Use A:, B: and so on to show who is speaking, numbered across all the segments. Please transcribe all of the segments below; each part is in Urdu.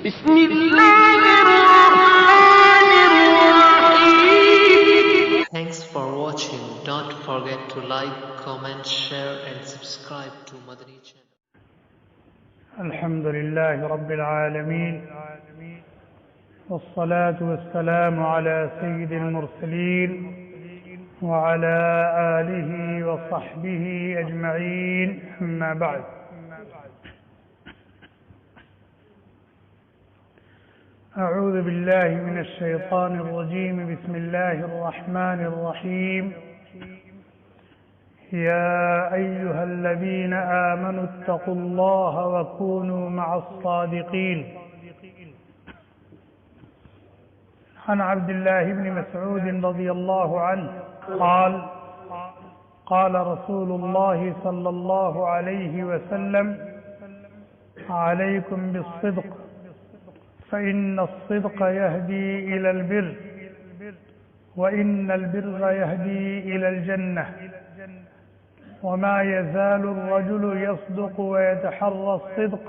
A: بسم الله الرحمن الرحيم. Thanks for watching. Don't forget to like, comment, share and subscribe to Madani channel.
B: الحمد لله رب العالمين، والصلاة والسلام على سيد المرسلين وعلى آله وصحبه أجمعين، أما بعد. أعوذ بالله من الشيطان الرجيم. بسم الله الرحمن الرحيم. يا أيها الذين آمنوا اتقوا الله وكونوا مع الصادقين. عن عبد الله بن مسعود رضي الله عنه قال: قال رسول الله صلى الله عليه وسلم: عليكم بالصدق فإن الصدق يهدي إلى البر، وإن البر يهدي إلى الجنة، وما يزال الرجل يصدق ويتحرى الصدق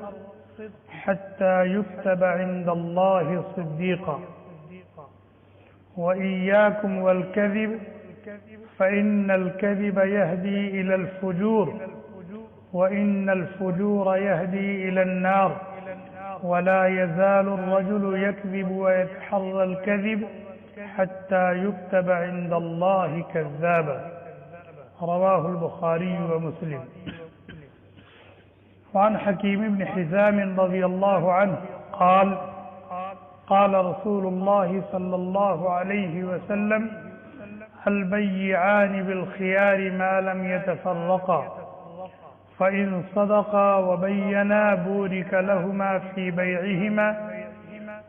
B: حتى يكتب عند الله صديقا، وإياكم والكذب فإن الكذب يهدي إلى الفجور، وإن الفجور يهدي إلى النار، ولا يزال الرجل يكذب ويتحرى الكذب حتى يكتب عند الله كذابا. رواه البخاري ومسلم. وعن حكيم بن حزام رضي الله عنه قال: قال رسول الله صلى الله عليه وسلم: البيعان بالخيار ما لم يتفرقا، فإن صدقا وبينا بورك لهما في بيعهما،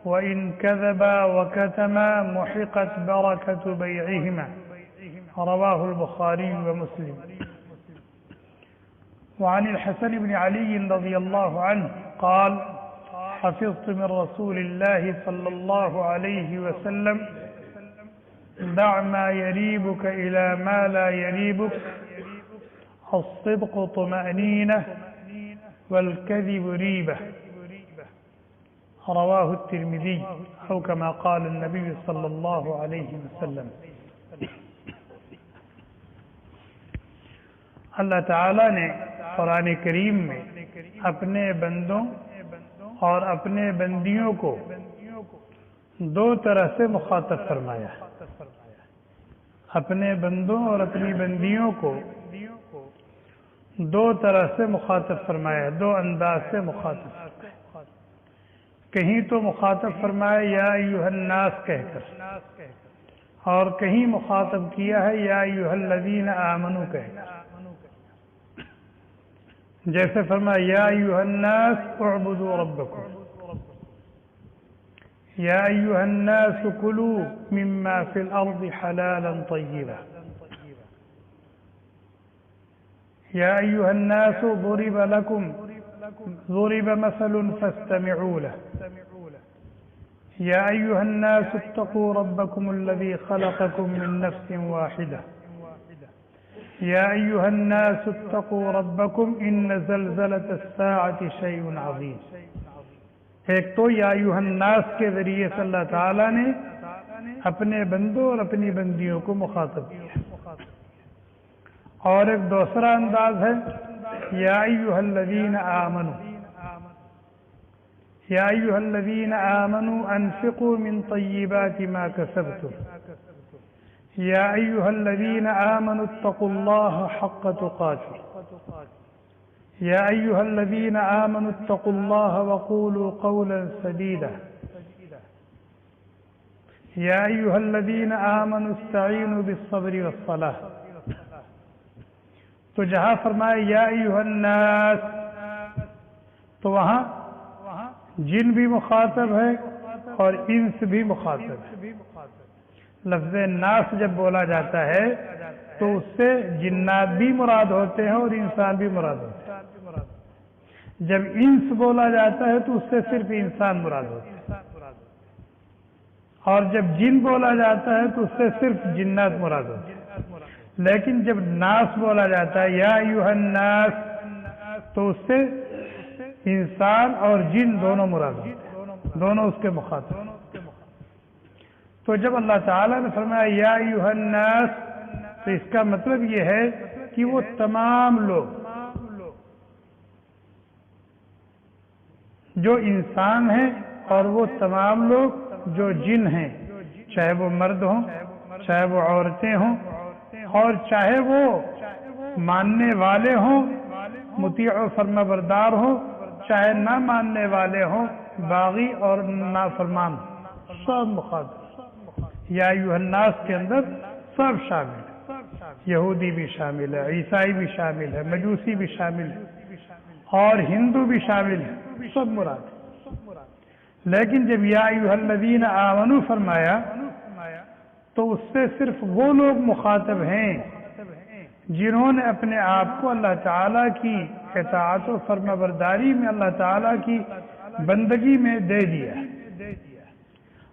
B: وإن كذبا وكتما محقت بركة بيعهما. رواه البخاري ومسلم. وعن الحسن بن علي رضي الله عنه قال: حفظت من رسول الله صلى الله عليه وسلم: دع ما يريبك إلى ما لا يريبك، الصدق طمأنينة والكذب ريبة. رواه الترمذي، أو كما قال النبي صلى الله عليه وسلم. اللہ تعالیٰ نے قرآن کریم میں اپنے بندوں اور اپنے بندیوں کو دو طرح سے مخاطب فرمایا. اپنے بندوں اور اپنی بندیوں کو دو طرح سے مخاطب فرمایا، دو انداز سے مخاطب فرمایا. کہیں تو مخاطب فرمایا یا ایھا الناس کہہ کر، اور کہیں مخاطب کیا ہے یا ایھا الذین آمنوا کہہ کر. جیسے فرمایا یا ایھا الناس اعبدوا ربکم، یا ایھا الناس کلوا مما فی الارض حلالا طیبا، یا ایھا الناس ضرب مثل فاستمعوا له، یا ایھا الناس اتقوا ربکم الذی خلقکم من نفس واحدہ، یا ایھا الناس اتقوا ربکم ان زلزلۃ الساعۃ شیء عظیم. ایک تو یا ایھا الناس کے ذریعے سے اللہ تعالیٰ نے اپنے بندوں اور اپنی بندیوں کو مخاطب کیا، اور ایک دوسرا انداز ہے یا ایھا الذین آمنوا، یا ایھا الذین آمنوا انفقوا من طیبات ما کسبتم، یا ایھا الذین آمنوا اتقوا اللہ حق تقاته، یا ایھا الذین آمنوا اتقوا اللہ وقولوا قولا سدیدا، یا ایھا الذین آمنوا استعینوا بالصبر والصلاۃ. تو جہاں فرمائے یا ایھا الناس تو وہاں جن بھی مخاطب ہے اور انس بھی مخاطب ہے. لفظ ناس جب بولا جاتا ہے تو اس سے جنات بھی مراد ہوتے ہیں اور انسان بھی مراد ہوتے ہیں. جب انس بولا جاتا ہے تو اس سے صرف انسان مراد ہوتے ہیں، اور جب جن بولا جاتا ہے تو اس سے صرف جنات مراد ہوتے ہیں. لیکن جب ناس بولا جاتا ہے یا ایھا الناس تو اس سے انسان اور جن دونوں مراد ہوتے ہیں. دونوں اس کے مخاطب. تو جب اللہ تعالیٰ نے فرمایا یا ایھا الناس، تو اس کا مطلب یہ ہے کہ وہ تمام لوگ جو انسان ہیں اور وہ تمام لوگ جو جن ہیں، چاہے وہ مرد ہوں، چاہے وہ عورتیں ہوں، اور چاہے وہ ماننے والے ہوں، مطیع و فرما بردار ہوں، چاہے نہ ماننے والے ہوں، باغی اور نافرمان، سب مخاطب. یا ایھا الناس کے اندر سب شامل ہے، یہودی بھی شامل ہے، عیسائی بھی شامل ہے، مجوسی بھی شامل ہے، اور ہندو بھی شامل ہے، سب مراد ہے. لیکن جب یا ایھا الذین آمنوا فرمایا تو اس سے صرف وہ لوگ مخاطب ہیں جنہوں نے اپنے آپ کو اللہ تعالیٰ کی اطاعت و فرما برداری میں، اللہ تعالیٰ کی بندگی میں دے دیا.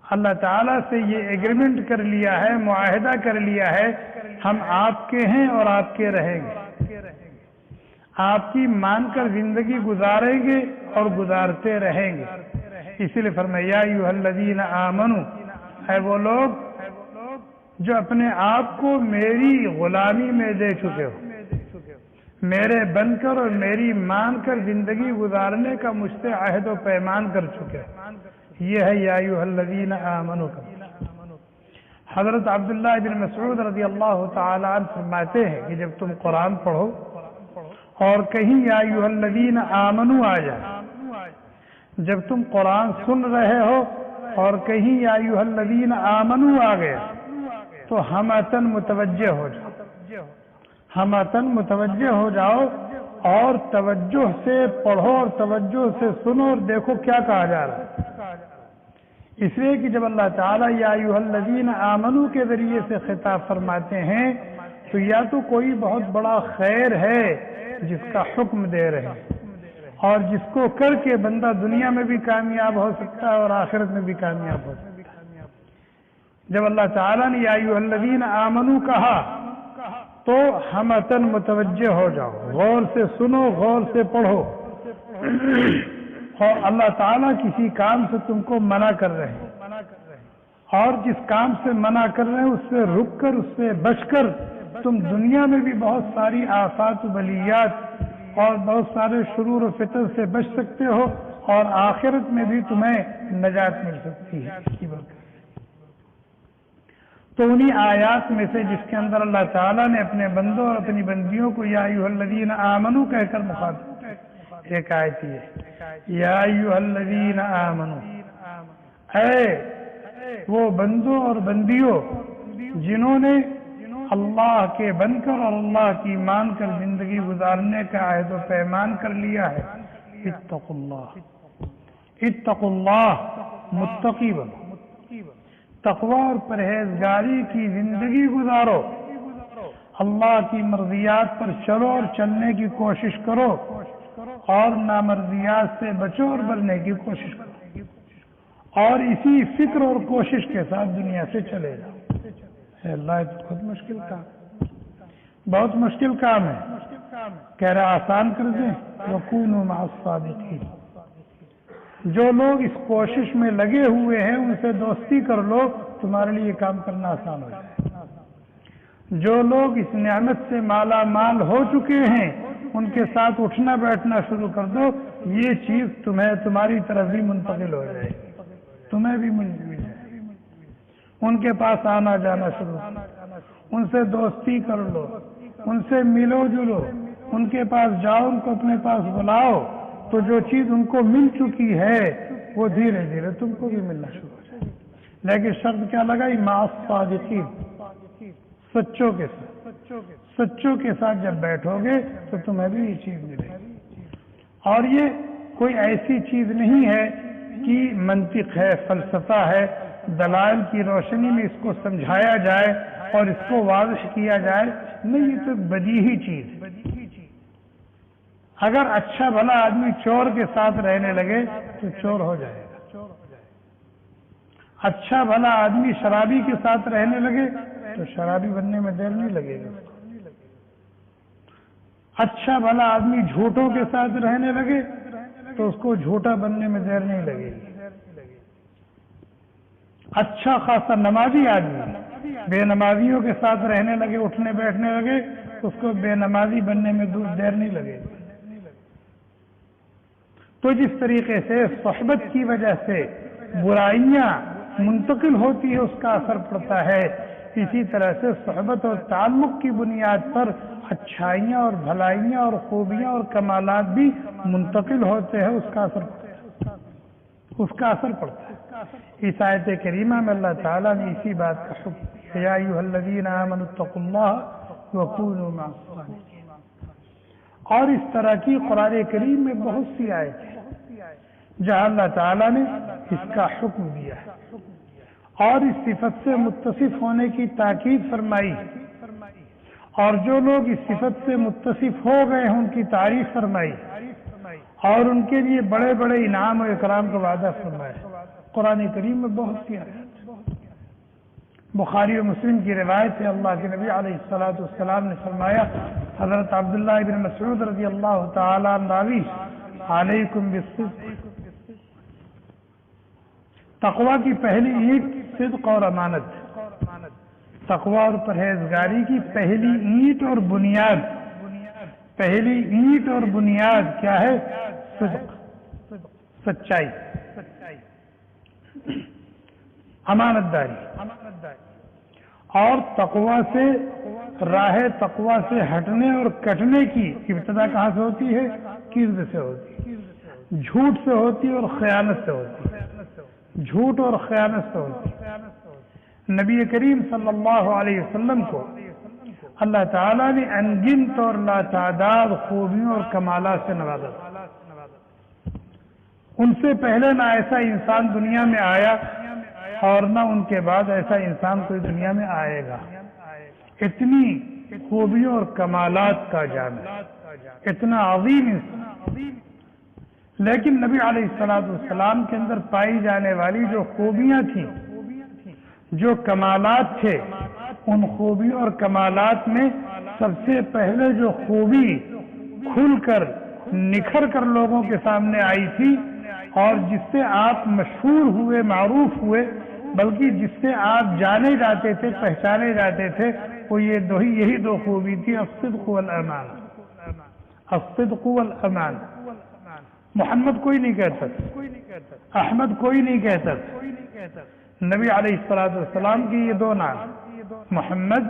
B: اللہ تعالیٰ سے یہ ایگریمنٹ کر لیا ہے، معاہدہ کر لیا ہے، ہم آپ کے ہیں اور آپ کے رہیں گے، آپ کی مان کر زندگی گزاریں گے اور گزارتے رہیں گے. اسی لیے فرمایا یا ایھا الذین آمنوا، ہے وہ لوگ جو اپنے آپ کو میری غلامی میں دے چکے ہو، میرے بن کر اور میری مان کر زندگی گزارنے کا مجھ سے عہد و پیمان کر چکے ہو. یہ ہے یا ایھا الذین آمنوا کا. حضرت عبداللہ بن مسعود رضی اللہ تعالی عنہ فرماتے ہیں کہ جب تم قرآن پڑھو اور کہیں یا ایھا الذین آمنوا آ جائے، جب تم قرآن سن رہے ہو اور کہیں یا ایھا الذین آمنوا آ گیا تو ہمتن متوجہ ہو جاؤ، ہمتن متوجہ ہو جاؤ اور توجہ سے پڑھو اور توجہ سے سنو اور دیکھو کیا کہا جا رہا ہے. اس لیے کہ جب اللہ تعالیٰ یا ایھا الذین آمنوا کے ذریعے سے خطاب فرماتے ہیں تو یا تو کوئی بہت بڑا خیر ہے جس کا حکم دے رہے ہیں اور جس کو کر کے بندہ دنیا میں بھی کامیاب ہو سکتا ہے اور آخرت میں بھی کامیاب ہو سکتا ہے. جب اللہ تعالیٰ نے یا ایھا الذین آمنوا کہا تو ہمتن متوجہ ہو جاؤ، غور سے سنو، غور سے پڑھو. اور اللہ تعالیٰ کسی کام سے تم کو منع کر رہے ہیں اور جس کام سے منع کر رہے ہیں اس سے رک کر، اس سے بچ کر تم دنیا میں بھی بہت ساری آفات و بلیات اور بہت سارے شرور و فتن سے بچ سکتے ہو اور آخرت میں بھی تمہیں نجات مل سکتی ہے اس کی برکت. تو انہی آیات میں سے جس کے اندر اللہ تعالیٰ نے اپنے بندوں اور اپنی بندیوں کو یا ایھا الذین آمنوا کہہ کر مخاطب، ایک آیت یہ یا ایھا الذین آمنوا، اے وہ بندوں اور بندیوں جنہوں نے اللہ کے بن کر اور اللہ کی مان کر زندگی گزارنے کا عہد و پیمان کر لیا ہے، اتقوا اللہ، اتقوا اللہ، متقی بنو، تقوی اور پرہیزگاری کی زندگی گزارو، اللہ کی مرضیات پر چلو اور چلنے کی کوشش کرو اور نامرضیات سے بچو اور بچنے کی کوشش کرو، اور اسی فکر اور کوشش کے ساتھ دنیا سے چلے جاؤ. اے اللہ یہ تو بہت مشکل کام، بہت مشکل کام ہے. کہہ رہا آسان کر دیں، وَكُونُوا مَعَ الصَّادِقِينَ. جو لوگ اس کوشش میں لگے ہوئے ہیں ان سے دوستی کر لو، تمہارے لیے یہ کام کرنا آسان ہو جائے. جو لوگ اس نعمت سے مالا مال ہو چکے ہیں ان کے ساتھ اٹھنا بیٹھنا شروع کر دو، یہ چیز تمہاری طرف بھی منتقل ہو جائے، تمہیں بھی مل جائے. ان کے پاس آنا جانا شروع کرو، ان سے دوستی کر لو، ان سے ملو جلو، ان کے پاس جاؤ، ان کو اپنے پاس بلاؤ، تو جو چیز ان کو مل چکی ہے وہ دھیرے دھیرے تم کو بھی ملنا شروع ہو جائے. لیکن شرط کیا لگائی؟ مع الصادقین، سچوں کے ساتھ، سچوں کے ساتھ جب بیٹھو گے تو تمہیں بھی یہ چیز ملے گی. اور یہ کوئی ایسی چیز نہیں ہے کہ منطق ہے، فلسفہ ہے، دلائل کی روشنی میں اس کو سمجھایا جائے اور اس کو واضح کیا جائے، نہیں، یہ تو بدیہی چیز ہے. اگر اچھا بھلا آدمی چور کے ساتھ رہنے لگے تو چور ہو جائے گا، اچھا بھلا آدمی شرابی کے ساتھ رہنے لگے تو شرابی بننے میں دیر نہیں لگے گا. اچھا بھلا آدمی جھوٹوں کے ساتھ رہنے لگے تو اس کو جھوٹا بننے میں دیر نہیں لگے گی. اچھا خاصا نمازی آدمی بے نمازیوں کے ساتھ رہنے لگے، اٹھنے بیٹھنے لگے، اس کو بے نمازی بننے میں دیر نہیں لگے گی۔ تو جس طریقے سے صحبت کی وجہ سے برائیاں منتقل ہوتی ہے، اس کا اثر پڑتا ہے، اسی طرح سے صحبت اور تعلق کی بنیاد پر اچھائیاں اور بھلائیاں اور خوبیاں اور کمالات بھی منتقل ہوتے ہیں، اس کا اثر پڑتا ہے۔ اس آیت کریمہ میں اللہ تعالیٰ نے اسی بات کا حکم، یا ایھا الذین آمنوا اتقوا اللہ وکونوا مع الصادقین، اور اس طرح کی قرآن کریم میں بہت سی آیتیں جہاں اللہ تعالیٰ نے اس کا حکم دیا ہے اور اس صفت سے متصف ہونے کی تاکید فرمائی، اور جو لوگ اس صفت سے متصف ہو گئے ہیں ان کی تعریف فرمائی، اور ان کے لیے بڑے بڑے انعام و اکرام کا وعدہ فرمایا۔ قرآن کریم میں بہت سی آیات، بخاری و مسلم کی روایت ہے، اللہ کے نبی علیہ الصلوۃ والسلام نے فرمایا، حضرت عبداللہ بن مسعود رضی اللہ تعالی عنہ راوی، علیکم بالصدق، تقوی کی پہلی اینٹ صدق اور امانت، تقوی اور پرہیزگاری کی پہلی اینٹ اور بنیاد، پہلی اینٹ اور بنیاد کیا ہے؟ صدق، سچائی، امانت داری، اور تقوی سے، راہ تقوی سے ہٹنے اور کٹنے کی ابتدا کہاں سے ہوتی ہے؟ کذب سے ہوتی ہے، جھوٹ سے ہوتی ہے اور خیانت سے ہوتی ہے، جھوٹ اور خیانت سے ہوتی ہے۔ نبی کریم صلی اللہ علیہ وسلم کو اللہ تعالیٰ نے انگنت اور لاتعداد خوبیوں اور کمالات سے نوازا، ان سے پہلے نہ ایسا انسان دنیا میں آیا اور نہ ان کے بعد ایسا انسان کوئی دنیا میں آئے گا۔ اتنی خوبیوں اور کمالات کا جامع، اتنا عظیم انسان، لیکن نبی علیہ الصلوۃ والسلام کے اندر پائی جانے والی جو خوبیاں تھیں، جو کمالات تھے، ان خوبیوں اور کمالات میں سب سے پہلے جو خوبی کھل کر نکھر کر لوگوں کے سامنے آئی تھی اور جس سے آپ مشہور ہوئے، معروف ہوئے، بلکہ جس سے آپ جانے جاتے تھے، پہچانے جاتے تھے، وہ یہی دو خوبی تھی، الصدق والامان، الصدق والامان۔ محمد کوئی نہیں کہتا، احمد کوئی نہیں کہتا، نبی علیہ الصلوۃ والسلام کی یہ دو نام، محمد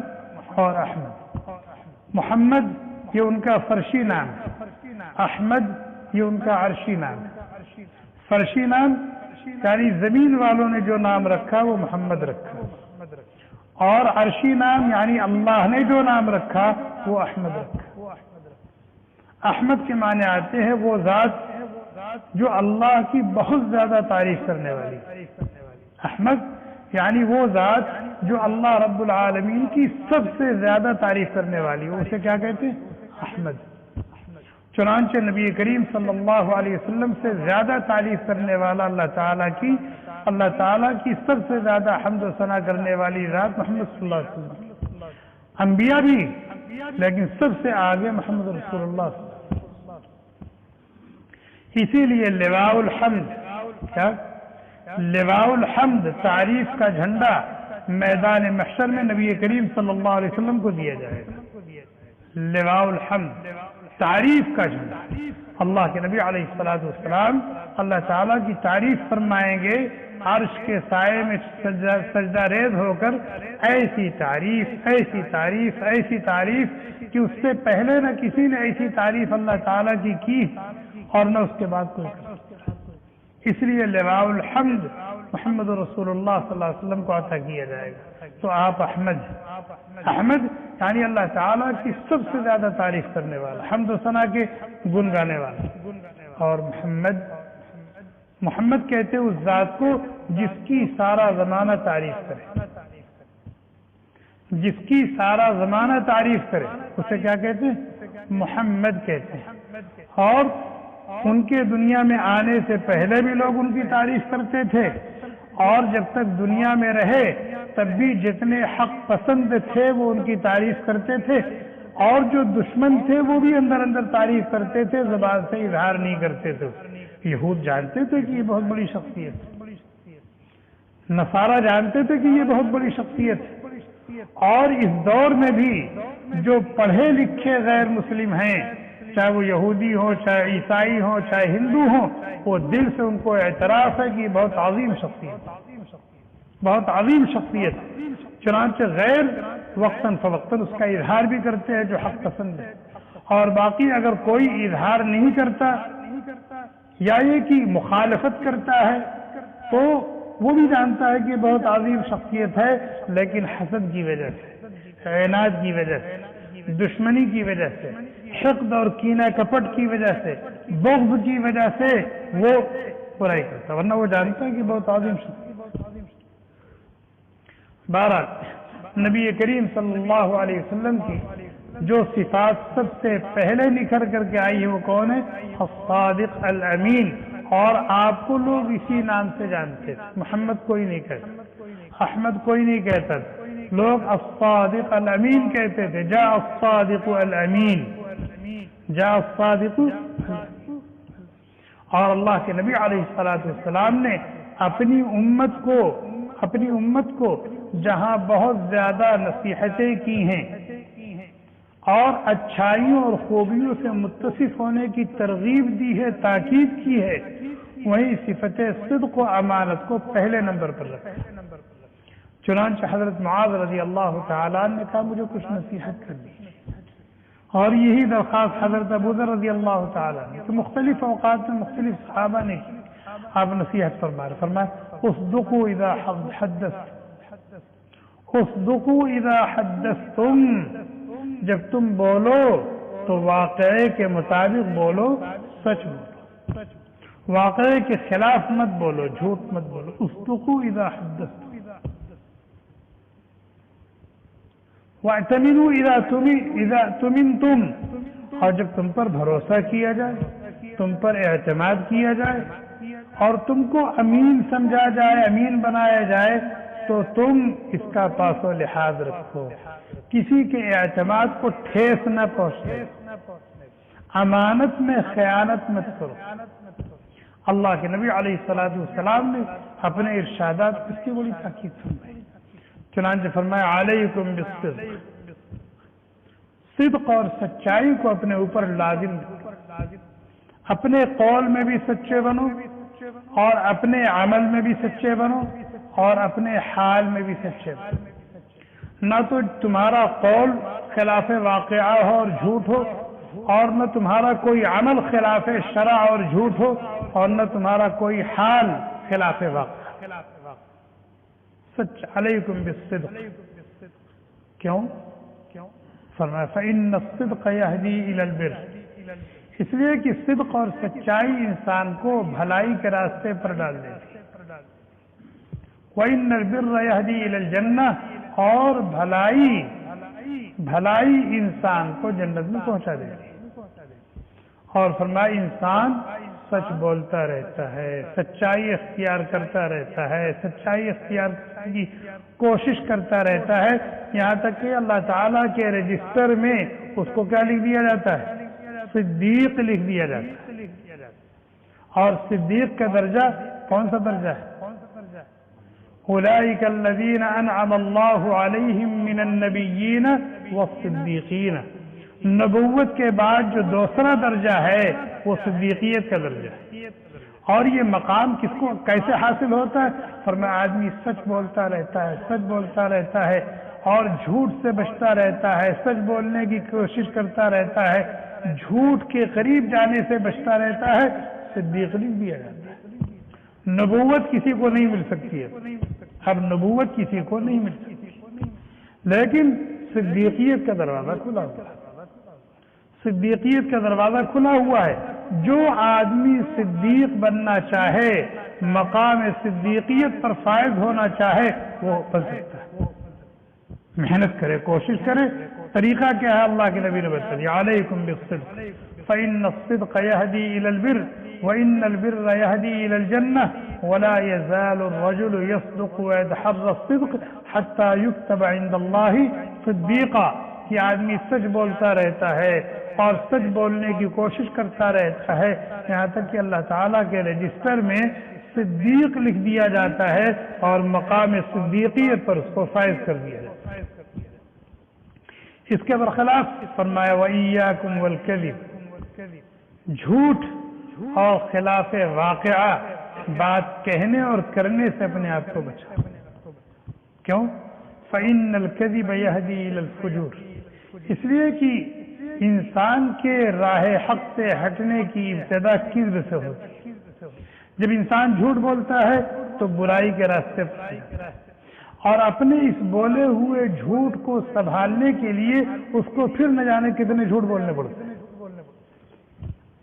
B: اور احمد۔ محمد یہ ان کا فرشی نام ہے، احمد یہ ان کا عرشی نام ہے۔ فرشی نام یعنی زمین والوں نے جو نام رکھا وہ محمد رکھا، اور عرشی نام یعنی اللہ نے جو نام رکھا وہ احمد رکھا۔ احمد کے معنی آتے ہیں وہ ذات جو اللہ کی بہت زیادہ تعریف کرنے والی، احمد یعنی وہ ذات جو اللہ رب العالمین کی سب سے زیادہ تعریف کرنے والی، اسے کیا کہتے ہیں؟ احمد۔ چنانچہ نبی کریم صلی اللہ علیہ وسلم سے زیادہ تعریف کرنے والا اللہ تعالیٰ کی سب سے زیادہ حمد و ثنا کرنے والی ذات محمد صلی اللہ علیہ وسلم، انبیاء بھی، لیکن سب سے آگے محمد رسول اللہ صلی اللہ علیہ وسلم۔ اسی لیے لواء الحمد، کیا لواء الحمد، تعریف کا جھنڈا میدان محشر میں نبی کریم صلی اللہ علیہ وسلم کو دیا جائے گا۔ لواء الحمد، تعریف کا جھنڈا۔ اللہ کے نبی علیہ الصلوۃ والسلام اللہ تعالیٰ کی تعریف فرمائیں گے، عرش کے سائے میں سجدہ ریز ہو کر، ایسی تعریف، ایسی تعریف، ایسی تعریف کہ اس سے پہلے نہ کسی نے ایسی تعریف اللہ تعالیٰ کی اور نہ اس کے بعد کوئی کر۔ اس لیے لواء الحمد محمد رسول اللہ صلی اللہ علیہ وسلم کو عطا کیا جائے گا۔ تو آپ احمد، احمد یعنی اللہ تعالیٰ کی سب سے زیادہ تعریف کرنے والا، حمد و ثنا کے گن گانے والا، اور محمد کہتے اس ذات کو جس کی سارا زمانہ تعریف کرے، جس کی سارا زمانہ تعریف کرے اسے کیا کہتے ہیں؟ محمد کہتے ہیں۔ اور ان کے دنیا میں آنے سے پہلے بھی لوگ ان کی تعریف کرتے تھے، اور جب تک دنیا میں رہے تب بھی جتنے حق پسند تھے وہ ان کی تعریف کرتے تھے، اور جو دشمن تھے وہ بھی اندر اندر تعریف کرتے تھے، زبان سے اظہار نہیں کرتے تھے۔ یہود جانتے تھے کہ یہ بہت بڑی شخصیت ہے، نصارہ جانتے تھے کہ یہ بہت بڑی شخصیت ہے، اور اس دور میں بھی جو پڑھے لکھے غیر مسلم ہیں، چاہے وہ یہودی ہوں، چاہے عیسائی ہوں، چاہے ہندو ہوں، وہ دل سے ان کو اعتراف ہے کہ یہ بہت عظیم شخصیت، بہت عظیم شخصیت، چنانچہ غیر وقتاً فوقتاً اس کا اظہار بھی کرتے ہیں جو حق پسند ہے، اور باقی اگر کوئی اظہار نہیں کرتا یا یہ کہ مخالفت کرتا ہے تو وہ بھی جانتا ہے کہ بہت عظیم شخصیت ہے، لیکن حسد کی وجہ سے، عناد کی وجہ سے، دشمنی کی وجہ سے، حقد اور کینہ کپٹ کی وجہ سے، بغض کی وجہ سے وہ برائی کرتا، ورنہ وہ جانتا ہے کہ بہت عظیم شخصیت۔ بہرحال نبی کریم صلی اللہ علیہ وسلم کی جو صفات سب سے پہلے نکھر کر کے آئی ہے وہ کون ہے؟ الصادق الامین، اور آپ کو لوگ اسی نام سے جانتے تھے، محمد کوئی نہیں کہتا، احمد کوئی نہیں کہتا، لوگ الصادق الامین کہتے تھے، جاء الصادق الامین، جاء الصادق، اور اللہ کے نبی علیہ الصلوۃ والسلام نے اپنی امت کو جہاں بہت زیادہ نصیحتیں کی ہیں اور اچھائیوں اور خوبیوں سے متصف ہونے کی ترغیب دی ہے، تاکید کی ہے، وہی صفت صدق و امانت کو پہلے نمبر پر رکھا۔ چنانچہ حضرت معاذ رضی اللہ تعالیٰ نے کہا مجھے کچھ نصیحت کرنی ہے، اور یہی درخواست حضرت ابو ذر رضی اللہ تعالیٰ نے، تو مختلف اوقات میں مختلف صحابہ نے کی، آپ نصیحت فرمائے اصدقوا اذا حدثتم، اصدقوا اذا حدثتم، جب تم بولو تو واقعے کے مطابق بولو، سچ بولو، واقعے کے خلاف مت بولو، جھوٹ مت بولو، اصدقوا اذا حدثتم، واعتمنوا اذا تمنتم، اور جب تم پر بھروسہ کیا جائے، تم پر اعتماد کیا جائے اور تم کو امین سمجھا جائے، امین بنایا جائے، تو تم اس کا پاس و لحاظ رکھو، کسی کے اعتماد کو ٹھیس نہ پہنچے، امانت میں خیانت مت کرو۔ اللہ کے نبی علیہ الصلوۃ والسلام نے اپنے ارشادات اس کی بڑی تاکید فرمائی، چنانچہ فرمایا علیکم بالصدق، صدق اور سچائی کو اپنے اوپر لازم رکھو، اپنے قول میں بھی سچے بنو اور اپنے عمل میں بھی سچے بنو اور اپنے حال میں بھی سچے بنو، نہ تو تمہارا قول خلاف واقعہ ہو اور جھوٹ ہو، اور نہ تمہارا کوئی عمل خلاف شرع اور جھوٹ ہو، اور نہ تمہارا کوئی حال خلاف واقعہ، سچ۔ علیکم بالصدق، کیوں؟ فرمایا فإن الصدق يهدي إلى البر، اس لیے کہ صدق اور سچائی انسان کو بھلائی کے راستے پر ڈال دیتی ہے، وَإِنَّ الْبِرَّ يَهْدِي إِلَى الْجَنَّةِ، اور بھلائی انسان کو جنت میں پہنچا دیتی ہے، اور فرمایا انسان سچ بولتا رہتا ہے، سچائی اختیار کرتا رہتا ہے، سچائی اختیار کرنے کی کوشش کرتا رہتا ہے، یہاں تک کہ اللہ تعالیٰ کے رجسٹر میں اس کو کیا لکھ دیا جاتا ہے؟ صدیق لکھ دیا جاتا ہے، اور صدیق کا درجہ کون سا درجہ ہے؟ اولئک الذین انعم اللہ علیہم من النبیین والصدیقین، نبوت کے بعد جو دوسرا درجہ ہے وہ صدیقیت کا درجہ ہے، اور یہ مقام کس کو کیسے حاصل ہوتا ہے؟ فرمایا آدمی سچ بولتا رہتا ہے، سچ بولتا رہتا ہے اور جھوٹ سے بچتا رہتا ہے، سچ بولنے کی کوشش کرتا رہتا ہے، جھوٹ کے قریب جانے سے بچتا رہتا ہے، صدیق لکھ دیا جاتا ہے۔ نبوت کسی کو نہیں مل سکتی ہے، اب نبوت کسی کو نہیں مل سکتی، لیکن صدیقیت کا دروازہ کھلا ہوا ہے، صدیقیت کا دروازہ کھلا ہوا ہے۔ جو آدمی صدیق بننا چاہے، مقام صدیقیت پر فائز ہونا چاہے، وہ بن سکتا ہے، محنت کرے، کوشش کرے۔ طریقہ کیا ہے؟ اللہ کے نبی نے بتا دیا علیکم بالصدق فإن الصدق يهدي إلى البر وإن البر يهدي إلى الجنة ولا يزال الرجل يصدق ويتحرى الصدق حتى يكتب عند الله صديقا، کہ آدمی سچ بولتا رہتا ہے اور سچ بولنے کی کوشش کرتا رہتا ہے، یہاں تک کہ اللہ تعالیٰ کے رجسٹر میں صدیق لکھ دیا جاتا ہے اور مقام صدیقیت پر اس کو فائز کر دیا جاتا ہے۔ اس کے برخلاف فرمایا وَإِيَّاكُمْ وَالْكَذِبَ، جھوٹ اور خلاف واقعہ بات کہنے اور کرنے سے اپنے آپ کو بچا۔ کیوں؟ فَإِنَّ الْكَذِبَ يَهْدِي إِلَى الْفُجُورِ، اس لیے کہ انسان کے راہ حق سے ہٹنے کی ابتدا کذب سے ہوتی ہے۔ جب انسان جھوٹ بولتا ہے تو برائی کے راستے پر جاتا ہے، اور اپنے اس بولے ہوئے جھوٹ کو سنبھالنے کے لیے اس کو پھر نہ جانے کتنے جھوٹ بولنے پڑتے ہیں۔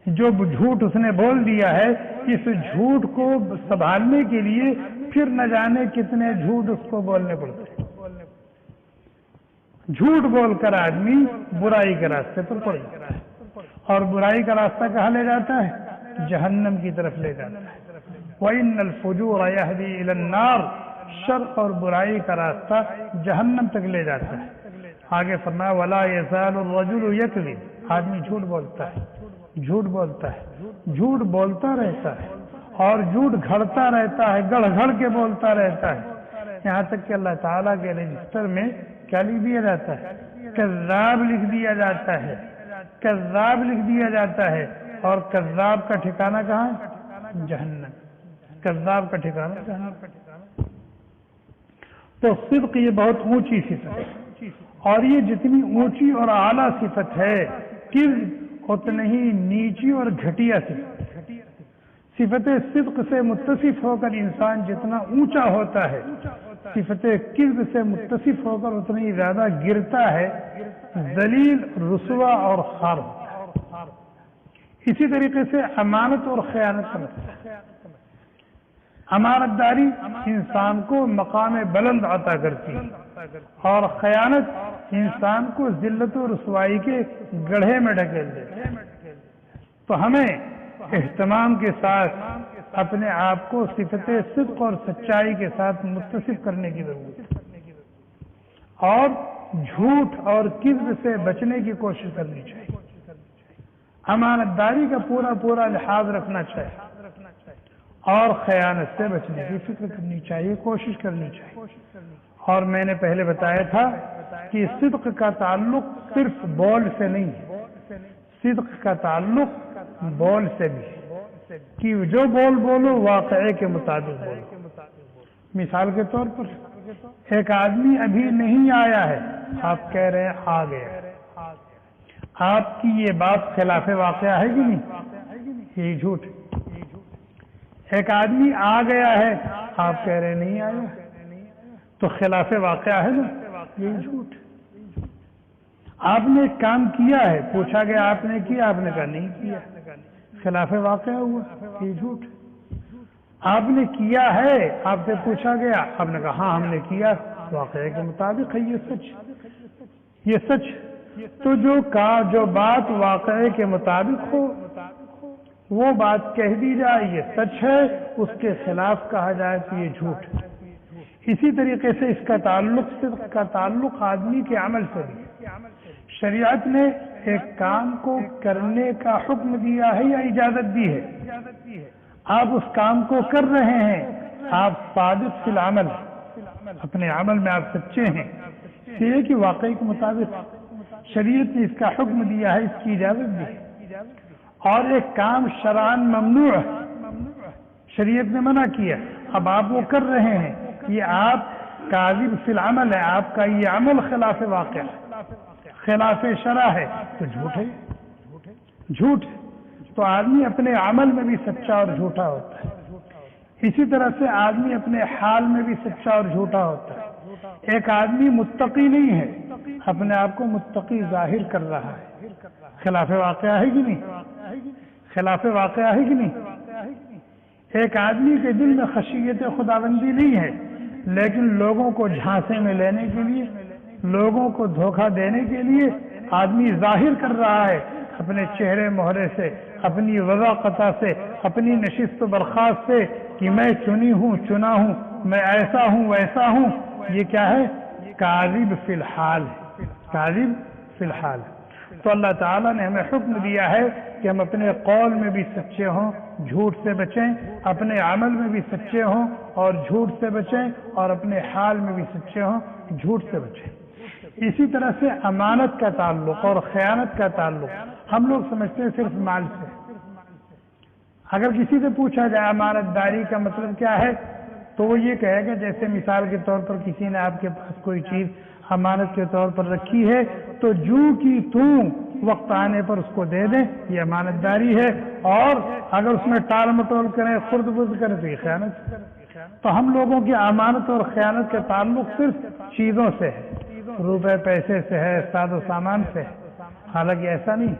B: جو جھوٹ اس نے بول دیا ہے، اس جھوٹ کو سنبھالنے کے لیے پھر نہ جانے کتنے جھوٹ اس کو بولنے پڑتے ہیں۔ جھوٹ بول کر آدمی برائی کے راستے پر پڑ جاتا ہے، اور برائی کا راستہ کہاں لے جاتا ہے؟ جہنم کی طرف لے جاتا ہے۔ وَإِنَّ الْفُجُورَ يَهْدِي إِلَى النَّارِ، شر اور برائی کا راستہ جہنم تک لے جاتا ہے۔ آگے فرمایا وَلَا يَزَالُ الرَّجُلُ يَكْذِبُ، آدمی جھوٹ بولتا ہے، جھوٹ بولتا ہے، جھوٹ بولتا رہتا ہے اور جھوٹ گھڑتا رہتا ہے، گڑھ گھڑ کے بولتا رہتا ہے، یہاں تک کہ اللہ تعالیٰ کے رجسٹر میں کیا لکھ دیا جاتا ہے؟ کذاب لکھ دیا جاتا ہے، کذاب لکھ دیا جاتا ہے، اور کذاب کا ٹھکانہ کہاں ہے؟ جہنم۔ کذاب کا ٹھکانہ جہنم۔ تو صدق یہ بہت اونچی صفت ہے، اور یہ جتنی اونچی اور اعلیٰ صفت ہے، کذب اتنی ہی نیچی اور گھٹیا صفت ہے۔ صفت صدق سے متصف ہو کر انسان جتنا اونچا ہوتا ہے، صفت کذب سے متصف ہو کر اتنا ہی زیادہ گرتا ہے، ذلیل، رسوا اور خوار ہوتا ہے۔ اسی طریقے سے امانت اور خیانت کا مسئلہ۔ امانت داری انسان کو مقام بلند عطا کرتی ہے، اور خیانت انسان کو ذلت و رسوائی کے گڑھے میں ڈھکیل دیتی ہے۔ تو ہمیں اہتمام کے ساتھ اپنے آپ کو صفت صدق اور سچائی کے ساتھ متصف کرنے کی ضرورت ہے، اور جھوٹ اور کذب سے بچنے کی کوشش کرنی چاہیے۔ امانت داری کا پورا لحاظ رکھنا چاہیے، اور خیانت سے بچنے کی فکر کرنی چاہیے، کوشش کرنی چاہیے۔ اور میں نے پہلے بتایا تھا کہ صدق کا تعلق صرف بول سے نہیں ہے، صدق کا تعلق بول سے بھی ہے، کہ جو بول بولو واقعے کے مطابق بولو۔ مثال کے طور پر ایک آدمی ابھی نہیں آیا ہے، آپ کہہ رہے ہیں آ گیا، آپ کی یہ بات خلاف واقعہ ہے کہ نہیں؟ یہ جھوٹ۔ ایک آدمی آ گیا ہے، آپ کہہ رہے نہیں آیا، تو خلاف واقعہ ہے نا، یہ جھوٹ۔ آپ نے ایک کام کیا ہے، پوچھا گیا آپ نے کیا، آپ نے کہا نہیں کیا، خلاف واقعہ ہوا، یہ جھوٹ۔ آپ نے کیا ہے، آپ سے پوچھا گیا، آپ نے کہا ہاں ہم نے کیا، واقعے کے مطابق ہے، یہ سچ، یہ سچ۔ تو جو بات واقعے کے مطابق ہو وہ بات کہہ دی جائے یہ سچ ہے، اس کے خلاف کہا جائے تو یہ جھوٹ ہے۔ اسی طریقے سے اس کا تعلق، صدق کا تعلق آدمی کے عمل سے بھی۔ شریعت نے ایک کام کو کرنے کا حکم دیا ہے یا اجازت دی ہے، آپ اس کام کو کر رہے ہیں، آپ صادق فی العمل، اپنے عمل میں آپ سچے ہیں، اس لیے کہ واقعی کے مطابق شریعت نے اس کا حکم دیا ہے، اس کی اجازت دی۔ اور ایک کام شرعاً ممنوع ہے، شریعت نے منع کیا، اب آپ وہ کر رہے ہیں، یہ آپ کاذب فی العمل ہے، آپ کا یہ عمل خلاف واقع ہے، خلاف شرع ہے، تو جھوٹ ہے، جھوٹ۔ تو آدمی اپنے عمل میں بھی سچا اور جھوٹا ہوتا ہے، اسی طرح سے آدمی اپنے حال میں بھی سچا اور جھوٹا ہوتا ہے۔ ایک آدمی متقی نہیں ہے، اپنے آپ کو متقی ظاہر کر رہا ہے، خلاف واقعہ ہے کہ نہیں؟ خلاف واقعہ ہے کہ نہیں؟ ایک آدمی کے دل میں خشیت خداوندی نہیں ہے، لیکن لوگوں کو جھانسے میں لینے کے لیے، لوگوں کو دھوکہ دینے کے لیے آدمی ظاہر کر رہا ہے اپنے چہرے مہرے سے، اپنی وضاقتہ سے، اپنی نشست و برخاست سے، کہ میں چنی ہوں، چنا ہوں، میں ایسا ہوں، ویسا ہوں۔ یہ کیا ہے؟ کاذب فی الحال ہے، کاذب فی الحال. تو اللہ تعالیٰ نے ہمیں حکم دیا ہے کہ ہم اپنے قول میں بھی سچے ہوں، جھوٹ سے بچیں، اپنے عمل میں بھی سچے ہوں اور جھوٹ سے بچیں، اور اپنے حال میں بھی سچے ہوں، جھوٹ سے بچیں. اسی طرح سے امانت کا تعلق اور خیانت کا تعلق ہم لوگ سمجھتے ہیں صرف مال سے. اگر کسی سے پوچھا جائے امانت داری کا مطلب کیا ہے تو وہ یہ کہے گا جیسے مثال کے طور پر کسی نے آپ کے پاس کوئی چیز امانت کے طور پر رکھی ہے تو جو کی توں وقت آنے پر اس کو دے دیں، یہ امانت داری ہے. اور اگر اس میں ٹال مٹول کریں، خرد برد کریں تو یہ خیانت. تو ہم لوگوں کی امانت اور خیانت کا تعلق صرف چیزوں سے ہے، روپے پیسے سے ہے، ساز و سامان سے ہے. حالانکہ ایسا نہیں،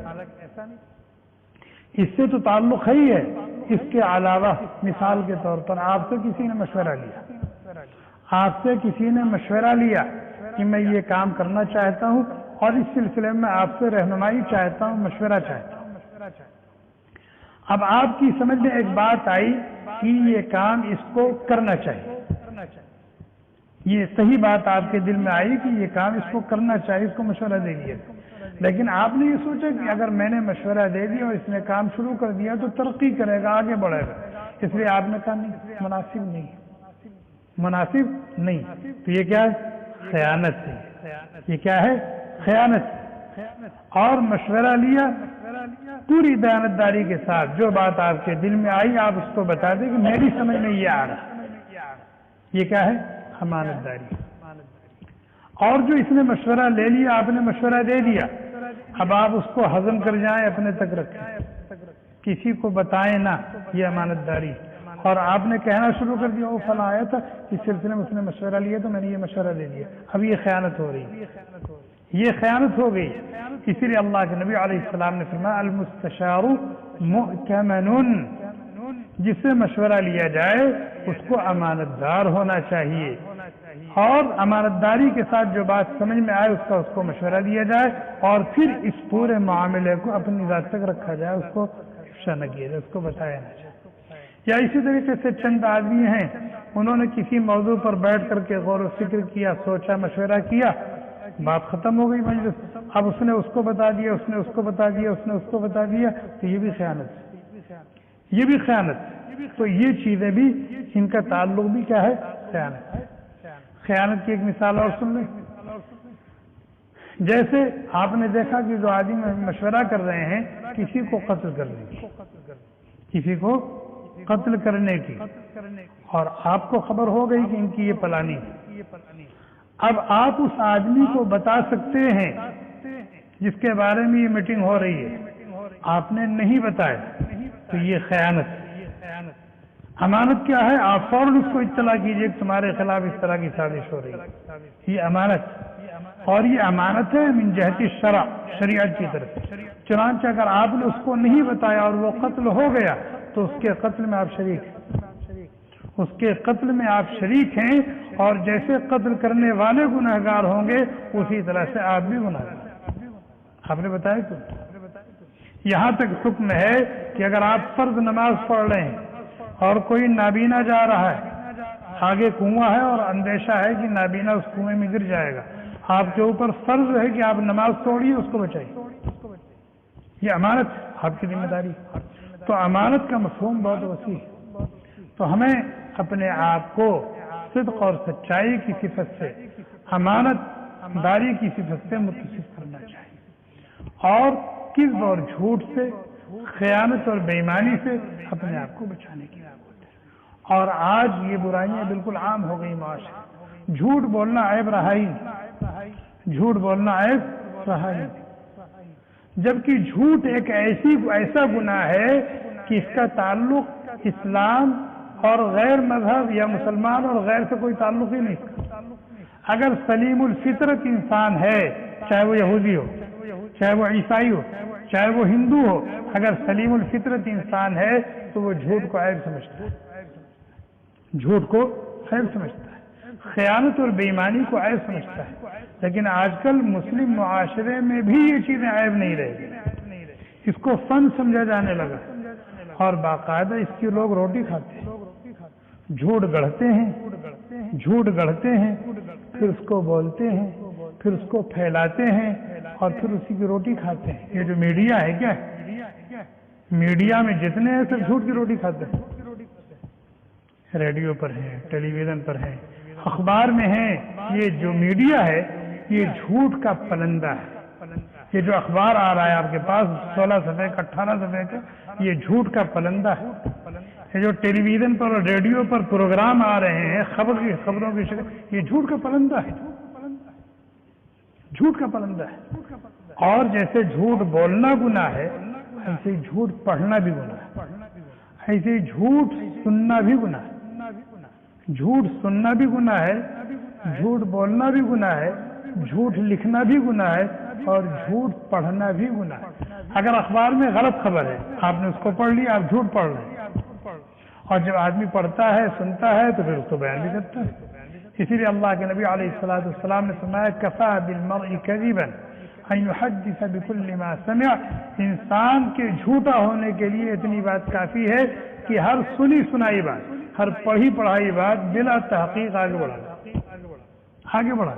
B: اس سے تو تعلق ہے ہی ہے. اس کے علاوہ مثال کے طور پر آپ سے کسی نے مشورہ لیا، آپ سے کسی نے مشورہ لیا کہ میں یہ کام کرنا چاہتا ہوں اور اس سلسلے میں آپ سے رہنمائی چاہتا ہوں، مشورہ چاہتا ہوں. اب آپ کی سمجھ میں ایک بات آئی کہ یہ کام اس کو کرنا چاہیے، یہ صحیح بات آپ کے دل میں آئی کہ یہ کام اس کو کرنا چاہیے، اس کو مشورہ دے دیا. لیکن آپ نے یہ سوچا کہ اگر میں نے مشورہ دے دیا اور اس نے کام شروع کر دیا تو ترقی کرے گا، آگے بڑھے گا، اس لیے آپ نے کہا نہیں، مناسب نہیں، مناسب نہیں. تو یہ کیا ہے؟ خیانت ہے. یہ کیا ہے؟ خیانت. اور مشورہ لیا پوری دیانتداری کے ساتھ، جو بات آپ کے دل میں آئی آپ اس کو بتا دیں کہ میری سمجھ میں یہ آ رہا. یہ کیا ہے؟ امانت داری. اور جو اس نے مشورہ لے لیا، آپ نے مشورہ دے دیا، اب آپ اس کو ہضم کر جائیں، اپنے تک رکھیں، کسی کو بتائیں نہ، یہ امانت داری. اور آپ نے کہنا شروع کر دیا وہ فلاں آیا تھا اس سلسلے میں اس نے مشورہ لیا تو میں نے یہ مشورہ دے دیا، اب یہ خیانت ہو رہی ہے، یہ خیانت ہو گئی. اسی لیے اللہ کے نبی علیہ السلام نے فرمایا المستشار مؤتمن، جس سے مشورہ لیا جائے اس کو امانت دار ہونا چاہیے، اور امانت داری کے ساتھ جو بات سمجھ میں آئے اس کو مشورہ دیا جائے، اور پھر اس پورے معاملے کو اپنی ذات تک رکھا جائے، اس کو افشا نہ کیا جائے، اس کو بتایا نہ جائے. یا اسی طریقے سے چند آدمی ہیں، انہوں نے کسی موضوع پر بیٹھ کر کے غور و فکر کیا، سوچا، مشورہ کیا، بات ختم ہو گئی مجلس، اب اس نے اس کو بتا دیا، اس نے اس کو بتا دیا، اس نے اس کو بتا دیا، تو یہ بھی خیانت ہے، یہ بھی خیانت. تو یہ چیزیں بھی، ان کا تعلق بھی کیا ہے؟ خیانت. خیانت کی ایک مثال اور سن لیں. جیسے آپ نے دیکھا کہ جو آدمی مشورہ کر رہے ہیں کسی کو قتل کرنے کی، کسی کو قتل کرنے کی، اور آپ کو خبر ہو گئی کہ ان کی یہ پلانی ہے. اب آپ اس آدمی کو بتا سکتے ہیں جس کے بارے میں یہ میٹنگ ہو رہی ہے، آپ نے نہیں بتایا تو یہ خیانت. امانت کیا ہے؟ آپ فوراً اس کو اطلاع کیجئے کہ تمہارے خلاف اس طرح کی سازش ہو رہی ہے، یہ امانت. اور یہ امانت ہے من جہت الشرع، شریعت کی طرف. چنانچہ اگر آپ نے اس کو نہیں بتایا اور وہ قتل ہو گیا تو اس کے قتل میں آپ شریک ہیں، اس کے قتل میں آپ شریک ہیں، اور جیسے قتل کرنے والے گنہگار ہوں گے اسی طرح سے آپ بھی گنہگار. آپ نے بتایا تو یہاں تک حکم ہے کہ اگر آپ فرض نماز پڑھ رہے ہیں اور کوئی نابینا جا رہا ہے، آگے کنواں ہے اور اندیشہ ہے کہ نابینا اس کنویں میں گر جائے گا، آپ کے اوپر فرض ہے کہ آپ نماز توڑیے، اس کو بچائیے. یہ امانت آپ کی ذمہ داری. تو امانت کا مفہوم بہت وسیع ہے. تو ہمیں اپنے آپ کو صدق اور سچائی کی صفت سے، امانت داری کی صفت سے متصف کرنا چاہیے، اور کذب اور جھوٹ سے، خیانت اور بے ایمانی سے اپنے آپ کو بچانے کی ضرورت ہے. اور آج یہ برائیاں بالکل عام ہو گئی معاشرے. جھوٹ بولنا عیب رہا ہی نہیں، جھوٹ بولنا عیب رہا ہی نہیں، جبکہ جھوٹ ایک ایسا گناہ ہے کہ اس کا تعلق اسلام اور غیر مذہب یا مسلمان اور غیر سے کوئی تعلق ہی نہیں. اگر سلیم الفطرت انسان ہے، چاہے وہ یہودی ہو، چاہے وہ عیسائی ہو، چاہے وہ ہندو ہو، اگر سلیم الفطرت انسان ہے تو وہ جھوٹ کو عیب سمجھتا ہے، جھوٹ کو عیب سمجھتا ہے، خیانت اور بے ایمانی کو عیب سمجھتا ہے. لیکن آج کل مسلم معاشرے میں بھی یہ چیزیں عیب نہیں رہ گئی، اس کو فن سمجھا جانے لگا، اور باقاعدہ اس کی لوگ روٹی کھاتے ہیں. جھوٹ گڑھتے ہیں، جھوٹ گڑھتے ہیں، پھر اس کو بولتے ہیں، پھر اس کو پھیلاتے ہیں، اور پھر اسی کی روٹی کھاتے ہیں. یہ جو میڈیا ہے کیا میڈیا میں جتنے ہیں سب جھوٹ کی روٹی کھاتے ہیں. ریڈیو پر ہیں, ٹیلی ویژن پر ہیں, اخبار میں ہیں. یہ جو میڈیا ہے یہ جھوٹ کا پلندہ ہے. یہ جو اخبار آ رہا ہے آپ کے پاس 16 صفحے کا 18 صفحے کا, یہ جھوٹ کا پلندہ ہے. یہ جو ٹیلی ویژن پر اور ریڈیو پر پروگرام آ رہے ہیں خبروں کی شکل, یہ جھوٹ کا پلندہ ہے. جھوٹ کا پلندہ ہے. اور جیسے جھوٹ بولنا گناہ ہے ایسے ہی جھوٹ پڑھنا بھی گناہ ہے. ایسے ہی جھوٹ سننا بھی گناہ ہے. جھوٹ سننا بھی گناہ ہے, جھوٹ بولنا بھی گناہ ہے, جھوٹ لکھنا بھی گناہ ہے, اور جھوٹ پڑھنا بھی گناہ ہے. اگر اخبار میں غلط خبر ہے آپ نے اس کو پڑھ لیا, آپ جھوٹ پڑھ رہے ہیں. اور جب آدمی پڑھتا ہے سنتا ہے تو پھر اس کو بیان بھی کرتا ہے. اسی لیے اللہ کے نبی علیہ الصلوۃ والسلام نے فرمایا کفا بالمرء کذبا ان يحدث بكل ما سمع. انسان کے جھوٹا ہونے کے لیے اتنی بات کافی ہے کہ ہر سنی سنائی بات, ہر پڑھی پڑھائی بات بلا تحقیق آگے بڑھا.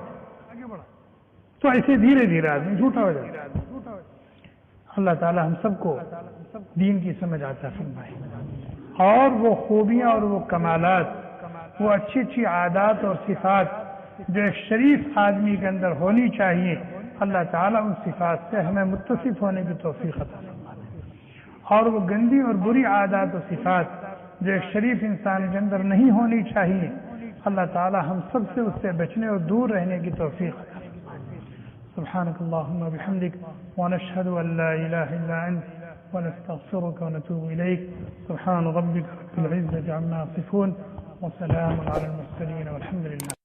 B: تو ایسے دھیرے دھیرے آدمی جھوٹا ہو جاتا ہے. اللہ تعالی ہم سب کو دین کی سمجھ عطا فرمائے, اور وہ خوبیاں اور وہ کمالات, وہ اچھی اچھی عادات اور صفات جو ایک شریف آدمی کے اندر ہونی چاہیے, اللہ تعالیٰ ان صفات سے ہمیں متصف ہونے کی توفیق عطا فرمائے. اور وہ گندی اور بری عادات و صفات جو ایک شریف انسان کے اندر نہیں ہونی چاہیے, اللہ تعالیٰ ہم سب سے اس سے بچنے اور دور رہنے کی توفیق عطا فرمائے. سبحانک اللہم و بحمدک ونشہد ان لا الہ الا انت ونستغفرک ونتوب الیک. سبحان ربک رب العزة عما یصفون وسلام علی المرسلین والحمد للہ.